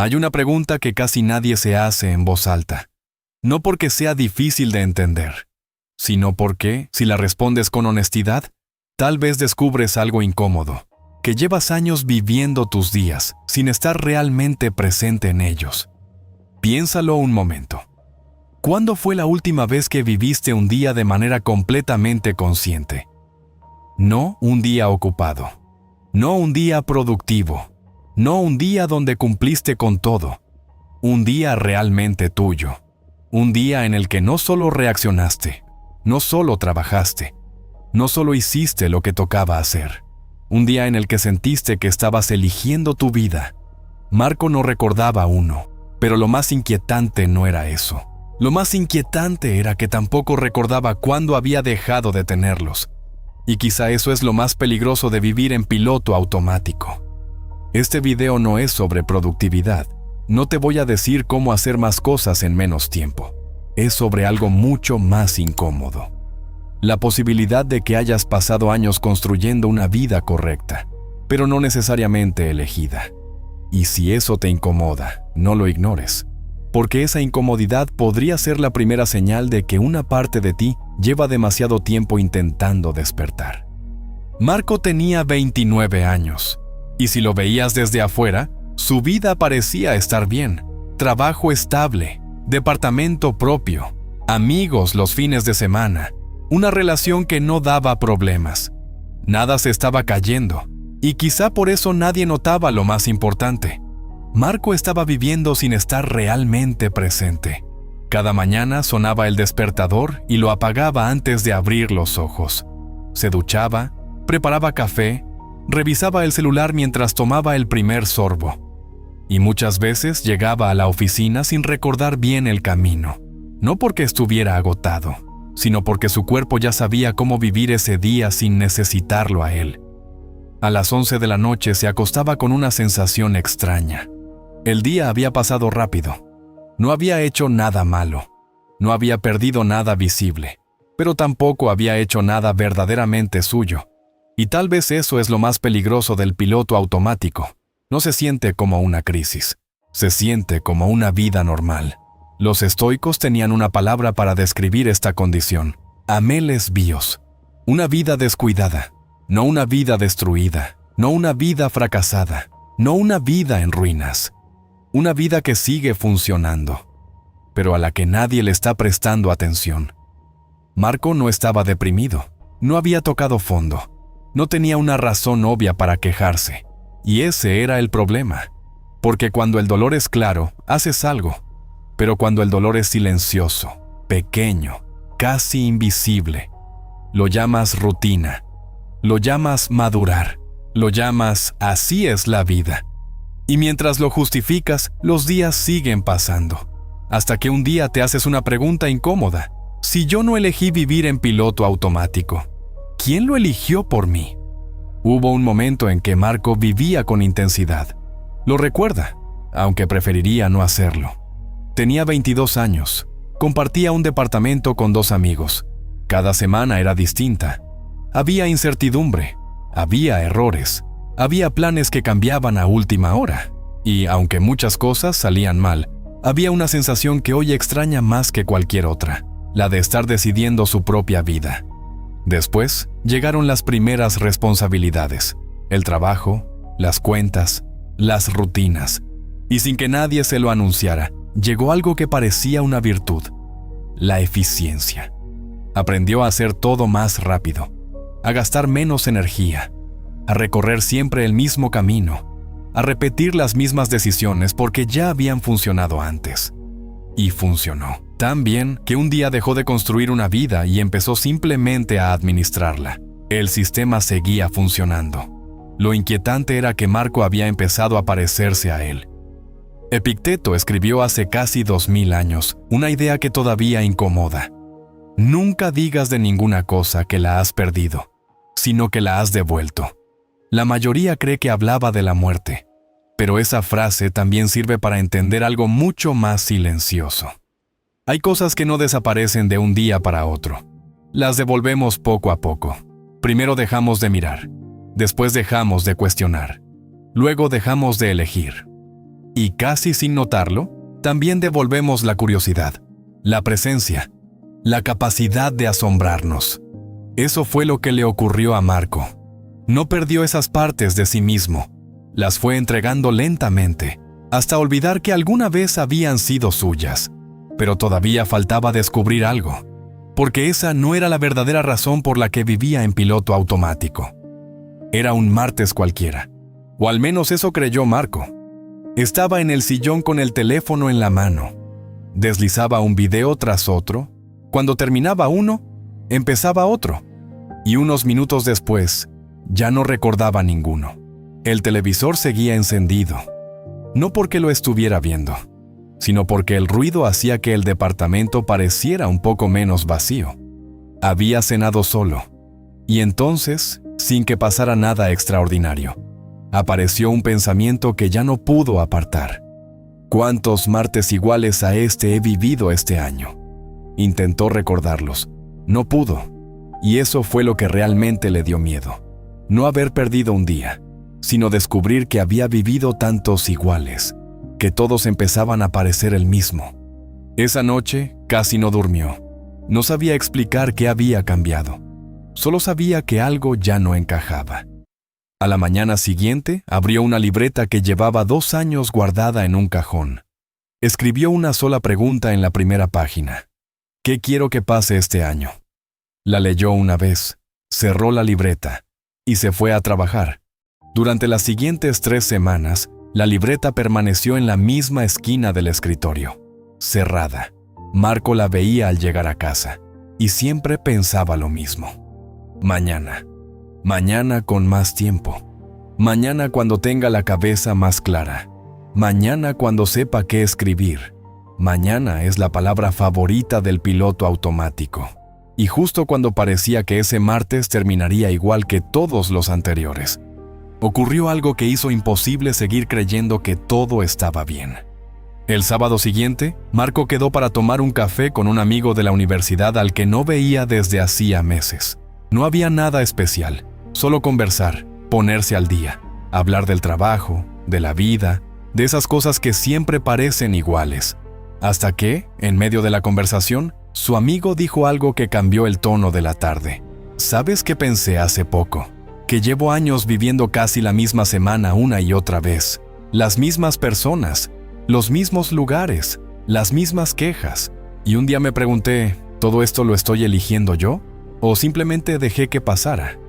Hay una pregunta que casi nadie se hace en voz alta. No porque sea difícil de entender, sino porque, si la respondes con honestidad, tal vez descubres algo incómodo, que llevas años viviendo tus días sin estar realmente presente en ellos. Piénsalo un momento. ¿Cuándo fue la última vez que viviste un día de manera completamente consciente? No un día ocupado, no un día productivo, no un día donde cumpliste con todo, un día realmente tuyo, un día en el que no solo reaccionaste, no solo trabajaste, no solo hiciste lo que tocaba hacer, un día en el que sentiste que estabas eligiendo tu vida. Marco no recordaba uno, pero lo más inquietante no era eso. Lo más inquietante era que tampoco recordaba cuándo había dejado de tenerlos. Y quizá eso es lo más peligroso de vivir en piloto automático. Este video no es sobre productividad. No te voy a decir cómo hacer más cosas en menos tiempo. Es sobre algo mucho más incómodo. La posibilidad de que hayas pasado años construyendo una vida correcta, pero no necesariamente elegida. Y si eso te incomoda, no lo ignores, porque esa incomodidad podría ser la primera señal de que una parte de ti lleva demasiado tiempo intentando despertar. Marco tenía 29 años, y si lo veías desde afuera, su vida parecía estar bien. Trabajo estable, departamento propio, amigos los fines de semana, una relación que no daba problemas. Nada se estaba cayendo, y quizá por eso nadie notaba lo más importante. Marco estaba viviendo sin estar realmente presente. Cada mañana sonaba el despertador y lo apagaba antes de abrir los ojos. Se duchaba, preparaba café, revisaba el celular mientras tomaba el primer sorbo. Y muchas veces llegaba a la oficina sin recordar bien el camino. No porque estuviera agotado, sino porque su cuerpo ya sabía cómo vivir ese día sin necesitarlo a él. A las 11 de la noche se acostaba con una sensación extraña. El día había pasado rápido. No había hecho nada malo. No había perdido nada visible. Pero tampoco había hecho nada verdaderamente suyo. Y tal vez eso es lo más peligroso del piloto automático. No se siente como una crisis. Se siente como una vida normal. Los estoicos tenían una palabra para describir esta condición. Ameles bios. Una vida descuidada. No una vida destruida. No una vida fracasada. No una vida en ruinas. Una vida que sigue funcionando, pero a la que nadie le está prestando atención. Marco no estaba deprimido, no había tocado fondo, no tenía una razón obvia para quejarse. Y ese era el problema, porque cuando el dolor es claro, haces algo, pero cuando el dolor es silencioso, pequeño, casi invisible, lo llamas rutina, lo llamas madurar, lo llamas así es la vida. Y mientras lo justificas, los días siguen pasando, hasta que un día te haces una pregunta incómoda. Si yo no elegí vivir en piloto automático, ¿quién lo eligió por mí? Hubo un momento en que Marco vivía con intensidad. Lo recuerda, aunque preferiría no hacerlo. Tenía 22 años, compartía un departamento con 2 amigos. Cada semana era distinta. Había incertidumbre, había errores. Había planes que cambiaban a última hora, y aunque muchas cosas salían mal, había una sensación que hoy extraña más que cualquier otra, la de estar decidiendo su propia vida. Después, llegaron las primeras responsabilidades, el trabajo, las cuentas, las rutinas, y sin que nadie se lo anunciara, llegó algo que parecía una virtud, la eficiencia. Aprendió a hacer todo más rápido, a gastar menos energía, a recorrer siempre el mismo camino, a repetir las mismas decisiones porque ya habían funcionado antes. Y funcionó tan bien que un día dejó de construir una vida y empezó simplemente a administrarla. El sistema seguía funcionando. Lo inquietante era que Marco había empezado a parecerse a él. Epicteto escribió hace casi 2000 años una idea que todavía incomoda. Nunca digas de ninguna cosa que la has perdido, sino que la has devuelto. La mayoría cree que hablaba de la muerte, pero esa frase también sirve para entender algo mucho más silencioso. Hay cosas que no desaparecen de un día para otro. Las devolvemos poco a poco. Primero dejamos de mirar, después dejamos de cuestionar, luego dejamos de elegir. Y casi sin notarlo, también devolvemos la curiosidad, la presencia, la capacidad de asombrarnos. Eso fue lo que le ocurrió a Marco. No perdió esas partes de sí mismo, las fue entregando lentamente, hasta olvidar que alguna vez habían sido suyas. Pero todavía faltaba descubrir algo, porque esa no era la verdadera razón por la que vivía en piloto automático. Era un martes cualquiera, o al menos eso creyó Marco. Estaba en el sillón con el teléfono en la mano. Deslizaba un video tras otro. Cuando terminaba uno, empezaba otro. Y unos minutos después, ya no recordaba ninguno. El televisor seguía encendido. No porque lo estuviera viendo, sino porque el ruido hacía que el departamento pareciera un poco menos vacío. Había cenado solo. Y entonces, sin que pasara nada extraordinario, apareció un pensamiento que ya no pudo apartar. ¿Cuántos martes iguales a este he vivido este año? Intentó recordarlos. No pudo. Y eso fue lo que realmente le dio miedo. No haber perdido un día, sino descubrir que había vivido tantos iguales, que todos empezaban a parecer el mismo. Esa noche casi no durmió. No sabía explicar qué había cambiado. Solo sabía que algo ya no encajaba. A la mañana siguiente abrió una libreta que llevaba 2 años guardada en un cajón. Escribió una sola pregunta en la primera página. ¿Qué quiero que pase este año? La leyó una vez, cerró la libreta y se fue a trabajar. Durante las siguientes 3 semanas, la libreta permaneció en la misma esquina del escritorio, cerrada. Marco la veía al llegar a casa y siempre pensaba lo mismo. Mañana. Mañana con más tiempo. Mañana cuando tenga la cabeza más clara. Mañana cuando sepa qué escribir. Mañana es la palabra favorita del piloto automático. Y justo cuando parecía que ese martes terminaría igual que todos los anteriores, ocurrió algo que hizo imposible seguir creyendo que todo estaba bien. El sábado siguiente, Marco quedó para tomar un café con un amigo de la universidad al que no veía desde hacía meses. No había nada especial. Solo conversar, ponerse al día, hablar del trabajo, de la vida, de esas cosas que siempre parecen iguales. Hasta que, en medio de la conversación, su amigo dijo algo que cambió el tono de la tarde. ¿Sabes qué pensé hace poco? Que llevo años viviendo casi la misma semana una y otra vez. Las mismas personas, los mismos lugares, las mismas quejas. Y un día me pregunté, ¿todo esto lo estoy eligiendo yo? ¿O simplemente dejé que pasara?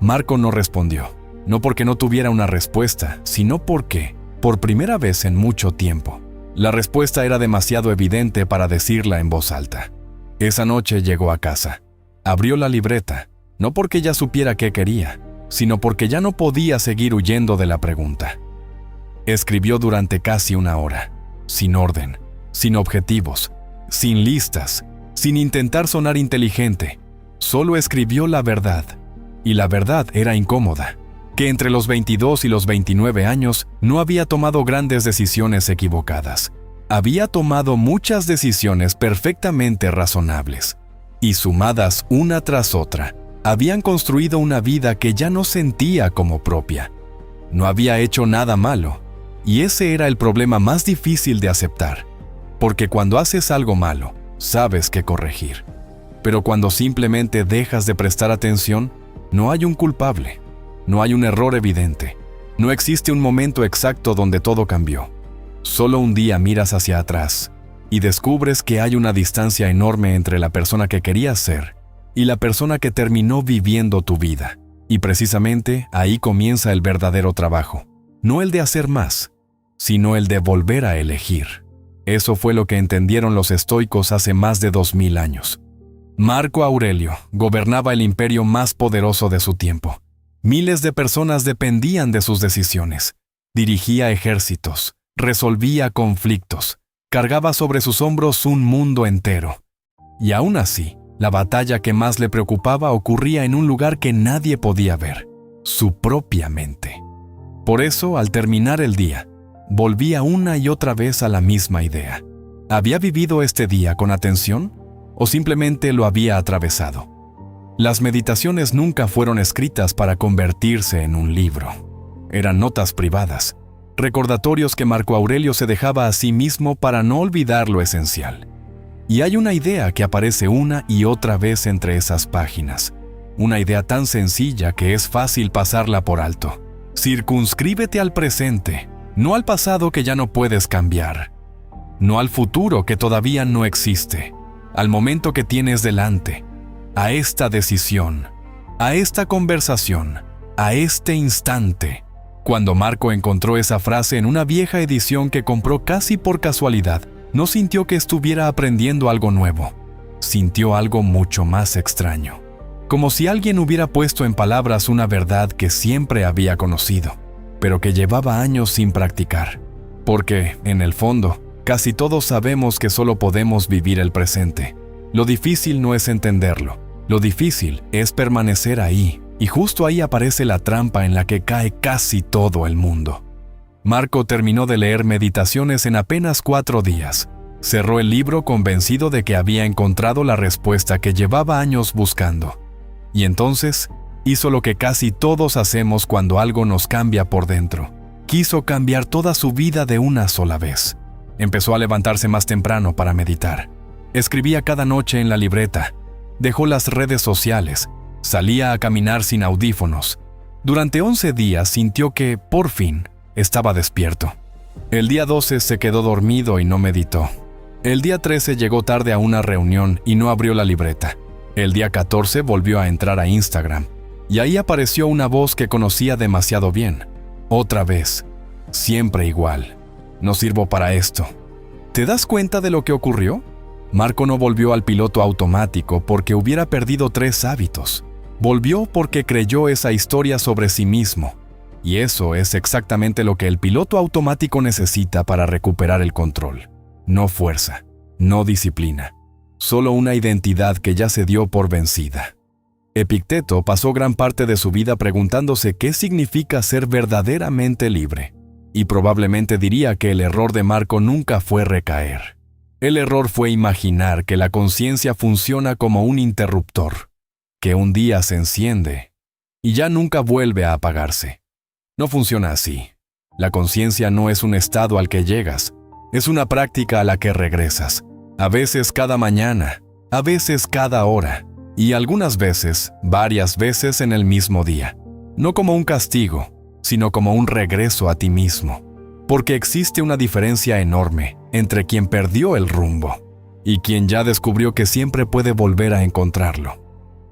Marco no respondió, no porque no tuviera una respuesta, sino porque, por primera vez en mucho tiempo, la respuesta era demasiado evidente para decirla en voz alta. Esa noche llegó a casa. Abrió la libreta, no porque ya supiera qué quería, sino porque ya no podía seguir huyendo de la pregunta. Escribió durante casi 1 hora, sin orden, sin objetivos, sin listas, sin intentar sonar inteligente. Solo escribió la verdad. Y la verdad era incómoda, que entre los 22 y los 29 años no había tomado grandes decisiones equivocadas. Había tomado muchas decisiones perfectamente razonables, y sumadas una tras otra, habían construido una vida que ya no sentía como propia. No había hecho nada malo, y ese era el problema más difícil de aceptar, porque cuando haces algo malo, sabes qué corregir. Pero cuando simplemente dejas de prestar atención, no hay un culpable, no hay un error evidente, no existe un momento exacto donde todo cambió. Solo un día miras hacia atrás y descubres que hay una distancia enorme entre la persona que querías ser y la persona que terminó viviendo tu vida. Y precisamente ahí comienza el verdadero trabajo, no el de hacer más, sino el de volver a elegir. Eso fue lo que entendieron los estoicos hace más de 2000 años. Marco Aurelio gobernaba el imperio más poderoso de su tiempo. Miles de personas dependían de sus decisiones. Dirigía ejércitos, resolvía conflictos, cargaba sobre sus hombros un mundo entero. Y aún así, la batalla que más le preocupaba ocurría en un lugar que nadie podía ver, su propia mente. Por eso, al terminar el día, volvía una y otra vez a la misma idea. ¿Había vivido este día con atención? ¿O simplemente lo había atravesado? Las meditaciones nunca fueron escritas para convertirse en un libro. Eran notas privadas, recordatorios que Marco Aurelio se dejaba a sí mismo para no olvidar lo esencial. Y hay una idea que aparece una y otra vez entre esas páginas. Una idea tan sencilla que es fácil pasarla por alto. Circunscríbete al presente, no al pasado que ya no puedes cambiar, no al futuro que todavía no existe, al momento que tienes delante, a esta decisión, a esta conversación, a este instante. Cuando Marco encontró esa frase en una vieja edición que compró casi por casualidad, no sintió que estuviera aprendiendo algo nuevo. Sintió algo mucho más extraño. Como si alguien hubiera puesto en palabras una verdad que siempre había conocido, pero que llevaba años sin practicar. Porque, en el fondo, casi todos sabemos que solo podemos vivir el presente. Lo difícil no es entenderlo. Lo difícil es permanecer ahí, y justo ahí aparece la trampa en la que cae casi todo el mundo. Marco terminó de leer Meditaciones en apenas 4 días. Cerró el libro convencido de que había encontrado la respuesta que llevaba años buscando. Y entonces, hizo lo que casi todos hacemos cuando algo nos cambia por dentro. Quiso cambiar toda su vida de una sola vez. Empezó a levantarse más temprano para meditar. Escribía cada noche en la libreta. Dejó las redes sociales. Salía a caminar sin audífonos. Durante 11 días sintió que, por fin, estaba despierto. El día 12 se quedó dormido y no meditó. El día 13 llegó tarde a una reunión y no abrió la libreta. El día 14 volvió a entrar a Instagram. Y ahí apareció una voz que conocía demasiado bien. Otra vez. Siempre igual. No sirvo para esto. ¿Te das cuenta de lo que ocurrió? Marco no volvió al piloto automático porque hubiera perdido 3 hábitos. Volvió porque creyó esa historia sobre sí mismo. Y eso es exactamente lo que el piloto automático necesita para recuperar el control. No fuerza, no disciplina, solo una identidad que ya se dio por vencida. Epicteto pasó gran parte de su vida preguntándose qué significa ser verdaderamente libre. Y probablemente diría que el error de Marco nunca fue recaer. El error fue imaginar que la conciencia funciona como un interruptor, que un día se enciende y ya nunca vuelve a apagarse. No funciona así. La conciencia no es un estado al que llegas, es una práctica a la que regresas. A veces cada mañana, a veces cada hora, y algunas veces, varias veces en el mismo día. No como un castigo, sino como un regreso a ti mismo. Porque existe una diferencia enorme entre quien perdió el rumbo y quien ya descubrió que siempre puede volver a encontrarlo.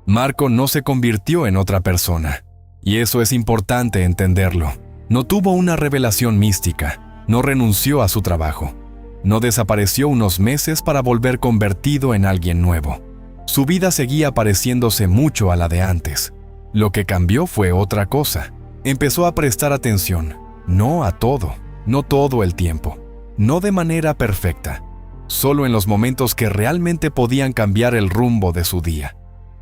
Marco no se convirtió en otra persona. Y eso es importante entenderlo. No tuvo una revelación mística, no renunció a su trabajo, no desapareció unos meses para volver convertido en alguien nuevo. Su vida seguía pareciéndose mucho a la de antes. Lo que cambió fue otra cosa. Empezó a prestar atención, no a todo, no todo el tiempo, no de manera perfecta, solo en los momentos que realmente podían cambiar el rumbo de su día.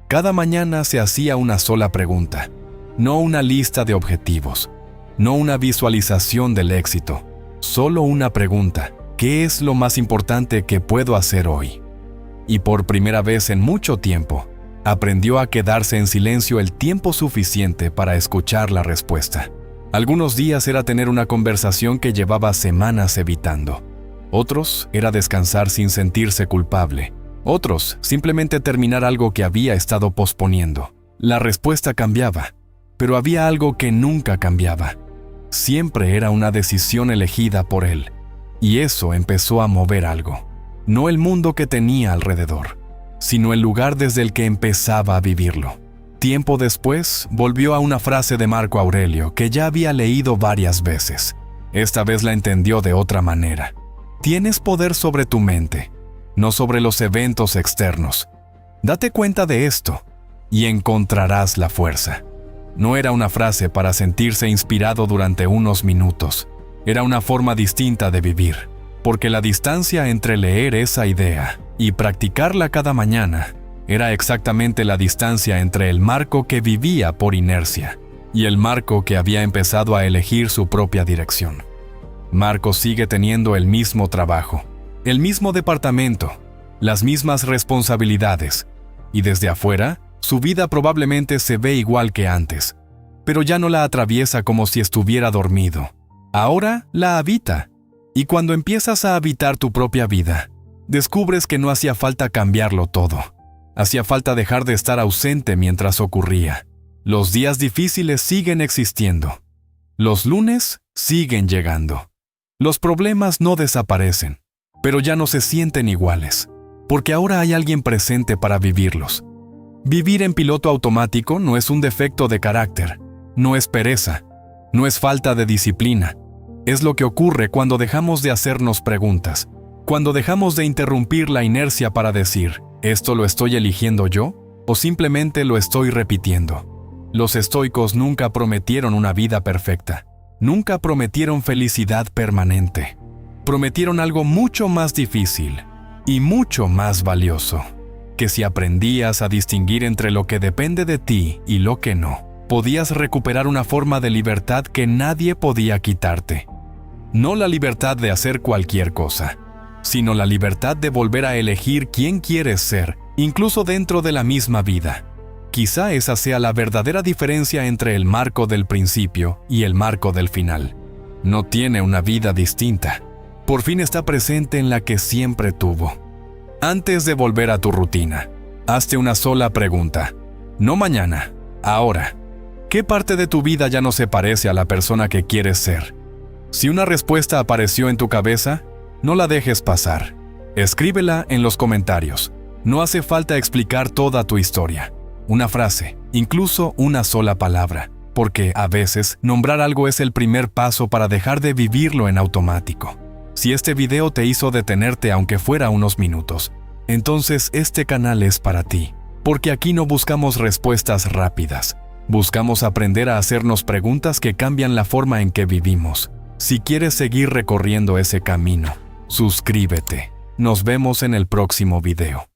Cada mañana se hacía una sola pregunta. No una lista de objetivos, no una visualización del éxito, solo una pregunta: ¿qué es lo más importante que puedo hacer hoy? Y por primera vez en mucho tiempo, aprendió a quedarse en silencio el tiempo suficiente para escuchar la respuesta. Algunos días era tener una conversación que llevaba semanas evitando. Otros era descansar sin sentirse culpable. Otros, simplemente terminar algo que había estado posponiendo. La respuesta cambiaba. Pero había algo que nunca cambiaba. Siempre era una decisión elegida por él. Y eso empezó a mover algo. No el mundo que tenía alrededor, sino el lugar desde el que empezaba a vivirlo. Tiempo después, volvió a una frase de Marco Aurelio que ya había leído varias veces. Esta vez la entendió de otra manera. Tienes poder sobre tu mente, no sobre los eventos externos. Date cuenta de esto y encontrarás la fuerza. No era una frase para sentirse inspirado durante unos minutos. Era una forma distinta de vivir, porque la distancia entre leer esa idea y practicarla cada mañana era exactamente la distancia entre el Marco que vivía por inercia y el Marco que había empezado a elegir su propia dirección. Marco sigue teniendo el mismo trabajo, el mismo departamento, las mismas responsabilidades, y desde afuera, su vida probablemente se ve igual que antes, pero ya no la atraviesa como si estuviera dormido. Ahora la habita. Y cuando empiezas a habitar tu propia vida, descubres que no hacía falta cambiarlo todo. Hacía falta dejar de estar ausente mientras ocurría. Los días difíciles siguen existiendo. Los lunes siguen llegando. Los problemas no desaparecen, pero ya no se sienten iguales, porque ahora hay alguien presente para vivirlos. Vivir en piloto automático no es un defecto de carácter, no es pereza, no es falta de disciplina. Es lo que ocurre cuando dejamos de hacernos preguntas, cuando dejamos de interrumpir la inercia para decir, ¿esto lo estoy eligiendo yo? ¿O simplemente lo estoy repitiendo? Los estoicos nunca prometieron una vida perfecta, nunca prometieron felicidad permanente. Prometieron algo mucho más difícil y mucho más valioso, que si aprendías a distinguir entre lo que depende de ti y lo que no, podías recuperar una forma de libertad que nadie podía quitarte. No la libertad de hacer cualquier cosa, sino la libertad de volver a elegir quién quieres ser, incluso dentro de la misma vida. Quizá esa sea la verdadera diferencia entre el Marco del principio y el Marco del final. No tiene una vida distinta. Por fin está presente en la que siempre tuvo. Antes de volver a tu rutina, hazte una sola pregunta. No mañana, ahora. ¿Qué parte de tu vida ya no se parece a la persona que quieres ser? Si una respuesta apareció en tu cabeza, no la dejes pasar. Escríbela en los comentarios. No hace falta explicar toda tu historia. Una frase, incluso una sola palabra, porque a veces nombrar algo es el primer paso para dejar de vivirlo en automático. Si este video te hizo detenerte aunque fuera unos minutos, entonces este canal es para ti, porque aquí no buscamos respuestas rápidas. Buscamos aprender a hacernos preguntas que cambian la forma en que vivimos. Si quieres seguir recorriendo ese camino, suscríbete. Nos vemos en el próximo video.